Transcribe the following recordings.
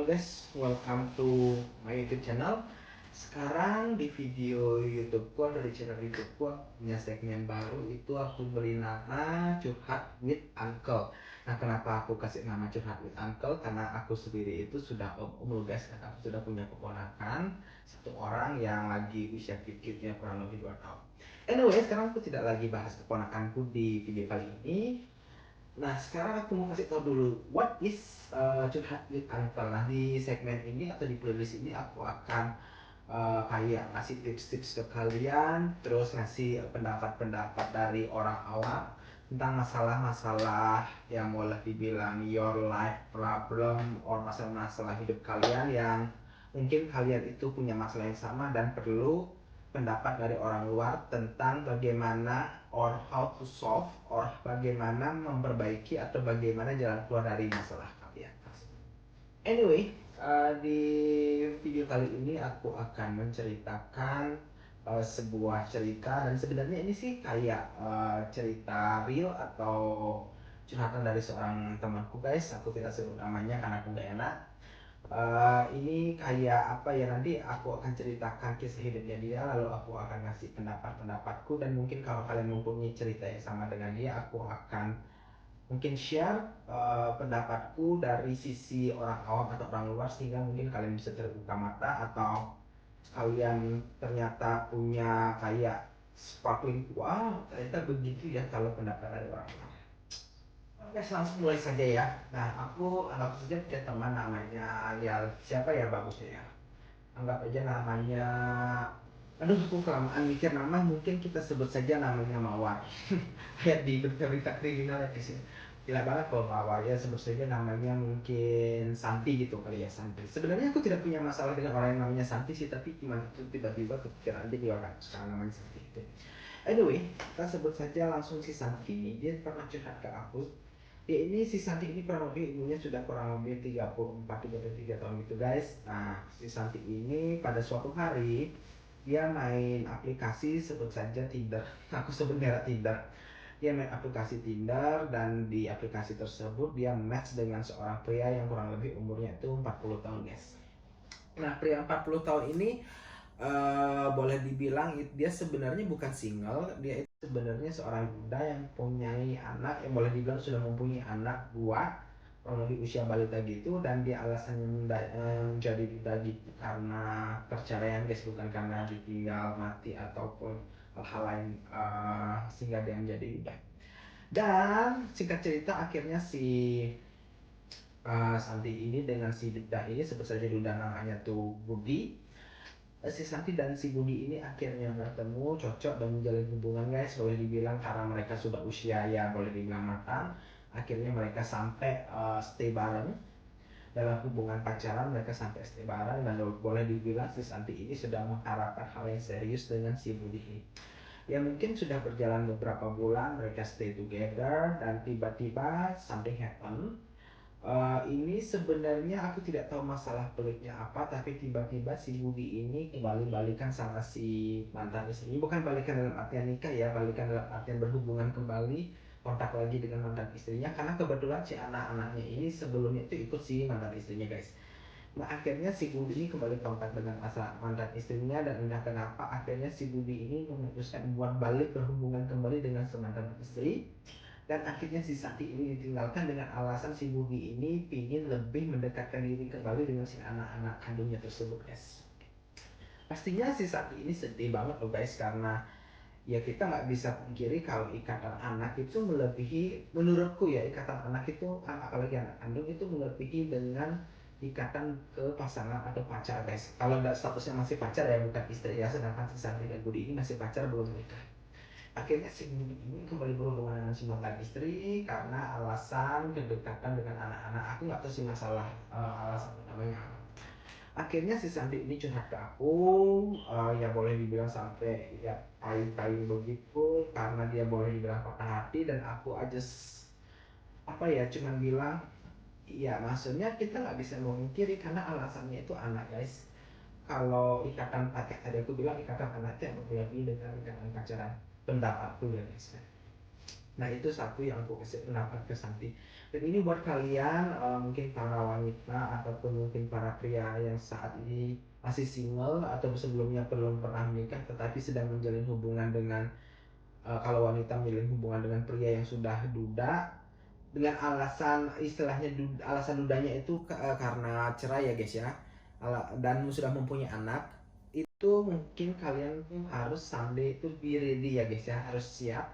guys, welcome to my YouTube channel. Sekarang di video YouTubeku atau di channel YouTubeku punya segmen baru, itu aku beri nama Curhat with Uncle. Nah, kenapa aku kasih nama Curhat with Uncle? Karena aku sendiri itu sudah umur guys, karena aku sudah punya keponakan satu orang yang lagi usia kecilnya kurang lebih 2 tahun. Anyway, sekarang aku tidak lagi bahas keponakanku di video kali ini. Nah, sekarang aku mau kasih tau dulu what is Curhat with Uncle. Nah, di segmen ini atau di playlist ini aku akan kayak ngasih tips-tips ke kalian, terus ngasih pendapat-pendapat dari orang awam tentang masalah-masalah yang boleh dibilang your life problem or masalah-masalah hidup kalian yang mungkin kalian itu punya masalah yang sama dan perlu pendapat dari orang luar tentang bagaimana or how to solve or bagaimana memperbaiki atau bagaimana jalan keluar dari masalah kalian. Anyway, di video kali ini aku akan menceritakan sebuah cerita, dan sebenarnya ini sih kayak cerita real atau curhatan dari seorang temanku guys. Aku tidak sebut namanya karena aku gak enak. Ini kayak apa ya, nanti aku akan ceritakan kisah hidupnya dia, lalu aku akan ngasih pendapat-pendapatku, dan mungkin kalau kalian mempunyai cerita yang sama dengan dia, aku akan mungkin share pendapatku dari sisi orang awam atau orang luar, sehingga mungkin kalian bisa terbuka mata, atau kalian ternyata punya kayak sparkling, wow ternyata begitu ya kalau pendapat dari orang luar. Oke, langsung mulai saja ya. Nah, aku anggap saja punya teman namanya, ya siapa ya bagusnya ya. Anggap aja namanya, aduh aku kelamaan mikir nama, mungkin kita sebut saja namanya Mawar. Kayak di berita kriminal ya sih. Gila banget kalau Mawar, ya sebut saja namanya mungkin Santi gitu kali ya, Santi. Sebenarnya aku tidak punya masalah dengan orang yang namanya Santi sih, tapi cuma itu tiba-tiba kepikiran aja di orang sekarang namanya Santi gitu. Anyway, kita sebut saja langsung si Santi ini. Dia pernah curhat ke aku. Ya, ini si Santi ini kurang lebih umurnya sudah kurang lebih 34-33 tahun gitu guys. Nah, si Santi ini pada suatu hari dia main aplikasi, sebut saja Tinder. Aku sebut merek Tinder. Dia main aplikasi Tinder, dan di aplikasi tersebut dia match dengan seorang pria yang kurang lebih umurnya itu 40 tahun guys. Nah, pria 40 tahun ini boleh dibilang dia sebenarnya bukan single, dia itu sebenarnya seorang muda yang mempunyai anak, yang boleh dibilang sudah mempunyai anak dua, kurang lebih usia balita gitu, dan dia alasannya menjadi duda gitu karena perceraian guys, bukan karena ditinggal mati ataupun hal-hal lain sehingga dia menjadi duda. Dan singkat cerita, akhirnya si Santi ini dengan si duda ini, sebut saja duda namanya tuh Budi. Si Santi dan si Budi ini akhirnya bertemu, cocok, dan menjalin hubungan guys, boleh dibilang karena mereka sudah usia ya boleh dibilang matang. Akhirnya mereka sampai stay bareng dalam hubungan pacaran, mereka sampai stay bareng, dan boleh dibilang si Santi ini sudah mengharapkan hal yang serius dengan si Budi ini. Ya mungkin sudah berjalan beberapa bulan mereka stay together, dan tiba-tiba something happen. Ini sebenarnya aku tidak tahu masalah peliknya apa, tapi tiba-tiba si Budi ini kembali balikan sama si mantan istrinya. Bukan balikan dalam artian nikah ya, balikan dalam artian berhubungan kembali, kontak lagi dengan mantan istrinya, karena kebetulan si anak-anaknya ini sebelumnya itu ikut si mantan istrinya guys. Nah, akhirnya si Budi ini kembali kontak dengan mantan istrinya, dan entah kenapa akhirnya si Budi ini memutuskan buat balik berhubungan kembali dengan mantan istri. Dan akhirnya si Santi ini ditinggalkan dengan alasan si Budi ini ingin lebih mendekatkan diri kembali dengan si anak-anak kandungnya tersebut guys. Pastinya si Santi ini sedih banget loh guys, karena ya kita nggak bisa pungkiri kalau ikatan anak itu melebihi, menurutku ya, ikatan anak itu, apalagi anak kandung itu melebihi dengan ikatan ke pasangan atau pacar guys. Kalau nggak statusnya masih pacar ya, bukan istri ya, sedangkan si Santi dan Budi ini masih pacar, belum menikah. Akhirnya si Budi ini kembali berhubungan dengan si mantan istri karena alasan kedekatan dengan anak-anak. Aku nggak tahu sih masalah alasan namanya. Akhirnya si Santi ini curhat ke aku, ya boleh dibilang sampai ya paling begitu, karena dia boleh dibilang patah hati, dan aku aja apa ya, cuman bilang ya maksudnya kita nggak bisa memungkiri karena alasannya itu anak guys. Kalau ikatan pacar, tadi aku bilang ikatan anak itu yang lebih dengan ikatan pacaran, pendapatku ya guys. Nah itu satu yang aku kasih pendapat ke Santi. Dan ini buat kalian mungkin para wanita ataupun mungkin para pria yang saat ini masih single atau sebelumnya belum pernah menikah tetapi sedang menjalin hubungan dengan kalau wanita menjalin hubungan dengan pria yang sudah duda dengan alasan istilahnya alasan dudanya itu karena cerai ya guys ya, dan sudah mempunyai anak, itu mungkin kalian tuh harus someday itu be ready ya guys ya, harus siap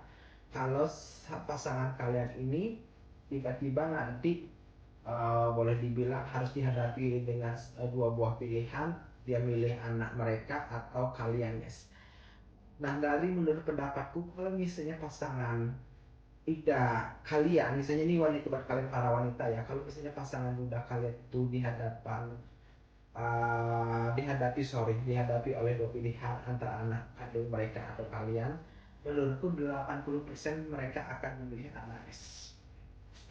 kalau pasangan kalian ini tiba-tiba nanti boleh dibilang harus dihadapi dengan dua buah pilihan, dia milih anak mereka atau kalian guys. Nah dari menurut pendapatku kalau misalnya pasangan tidak kalian, misalnya ini wanita buat kalian para wanita ya, kalau misalnya pasangan udah kalian itu dihadapi oleh dua pilihan antara anak kandung mereka atau kalian, menurutku 80% mereka akan memilih anak S.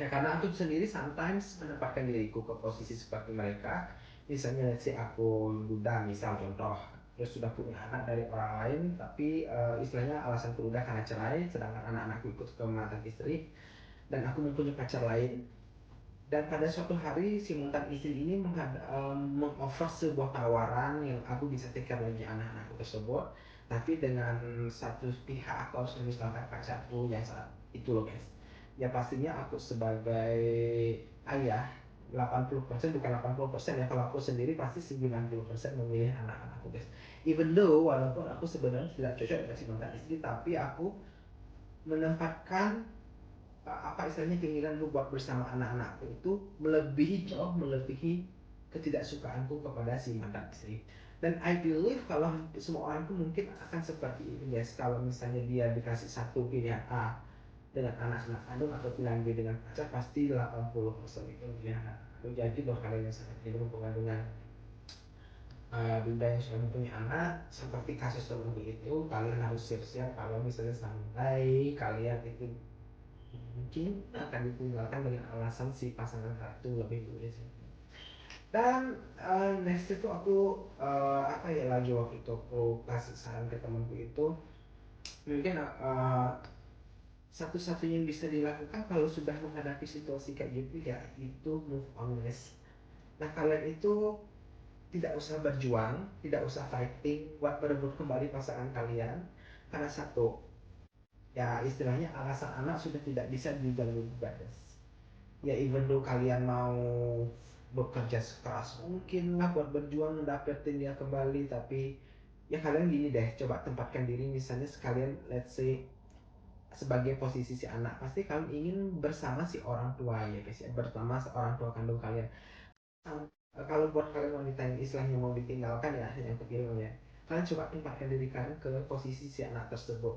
Ya karena aku sendiri sometimes menempatkan diriku ke posisi seperti mereka. Misalnya let's say aku duda misal contoh, terus sudah punya anak dari orang lain, tapi istilahnya alasan duda karena cerai, sedangkan anak-anakku ikut ke mantan istri, dan aku mempunyai pacar lain. Dan pada suatu hari si mantan istri ini mengoffer sebuah tawaran yang aku bisa take care lagi anak-anakku tersebut, tapi dengan satu pihak aku harus memisahkan pacarku yang saat itu loh guys. Ya pastinya aku sebagai ayah 80% bukan 80% ya, kalau aku sendiri pasti 90% memilih anak-anakku guys. Even though walaupun aku sebenarnya tidak cocok dengan si mantan istri, tapi aku menempatkan apa istilahnya keinginan gue buat bersama anak-anakku itu jauh melebihi ketidaksukaanku kepada si mantan istri. Dan I believe kalau semua orang tuh mungkin akan seperti ini guys, kalau misalnya dia dikasih satu pilihan A dengan anak-anak kandung atau pilihan B dengan pacar, pasti 80% itu pilihan anak kandung. Jadi buat kalian yang saat ini berhubungan dengan bunda yang sudah mempunyai anak seperti kasus tersebut itu, kalian harus siap-siap kalau misalnya sampai kalian itu mungkin akan ditinggalkan dengan alasan si pasangan satu lebih dulu sih. Dan next itu aku apa ya lagi waktu itu aku kasih saran ke temanku itu, mungkin satu-satunya yang bisa dilakukan kalau sudah menghadapi situasi kayak gitu ya itu move on guys. Nah kalian itu tidak usah berjuang, tidak usah fighting buat merebut kembali pasangan kalian, karena satu, ya istilahnya alasan anak sudah tidak bisa diganggu guys. Ya even though kalian mau bekerja sekeras mungkin lah buat berjuang dapetin dia kembali, tapi ya kalian gini deh, coba tempatkan diri misalnya sekalian let's say sebagai posisi si anak, pasti kalian ingin bersama si orang tua ya guys ya, bersama orang tua kandung kalian. Kalau buat kalian wanita yang istilahnya mau ditinggalkan ya yang kecil ya, kalian coba tempatkan diri kalian ke posisi si anak tersebut.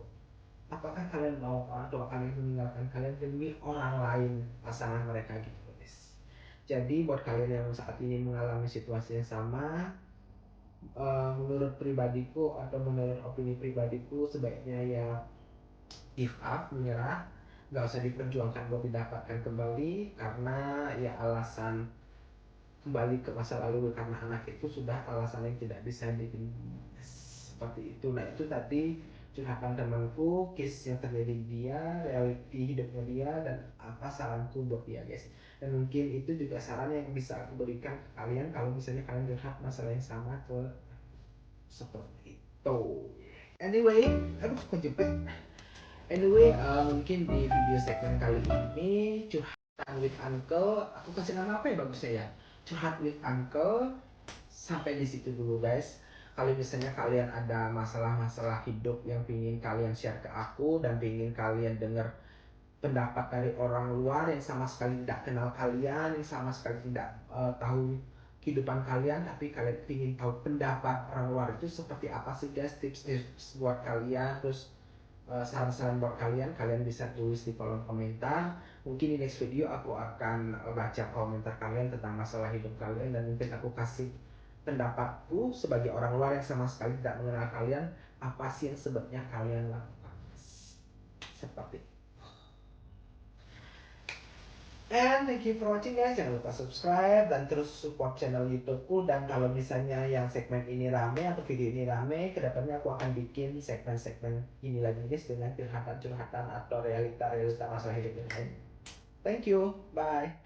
Apakah kalian mau orang tua kalian meninggalkan kalian demi orang lain, pasangan mereka gitu guys. Jadi buat kalian yang saat ini mengalami situasi yang sama, menurut pribadiku atau menurut opini pribadiku sebaiknya ya give up, menyerah, nggak usah diperjuangkan buat didapatkan kembali, karena ya alasan kembali ke masa lalu karena anak itu sudah alasan yang tidak bisa seperti itu. Nah itu tadi curhatan temanku, case yang terjadi di dia, reality hidupnya dia, dan apa saranku buat dia guys. Dan mungkin itu juga saran yang bisa aku berikan ke kalian kalau misalnya kalian curhat masalah yang sama ke seperti itu. Anyway, aduh kejepit. Anyway, mungkin di video segmen kali ini curhat with Uncle, aku kasih nama apa ya bagusnya ya? Curhat with Uncle. Sampai di situ dulu guys. Kalau misalnya kalian ada masalah-masalah hidup yang pingin kalian share ke aku dan pingin kalian dengar pendapat dari orang luar yang sama sekali tidak kenal kalian, yang sama sekali tidak tahu kehidupan kalian, tapi kalian ingin tahu pendapat orang luar itu seperti apa sih guys, tips-tips buat kalian, terus saran-saran buat kalian, kalian bisa tulis di kolom komentar. Mungkin di next video aku akan baca komentar kalian tentang masalah hidup kalian, dan mungkin aku kasih pendapatku sebagai orang luar yang sama sekali tidak mengenal kalian, apa sih yang sebenarnya kalian lakukan seperti And thank you for watching guys. Jangan lupa subscribe dan terus support channel YouTubeku. Dan kalau misalnya yang segmen ini rame atau video ini rame, kedepannya aku akan bikin segmen-segmen ini lagi guys, dengan curhatan-curhatan atau realita-realita masalah hidup yang lain. Thank you. Bye.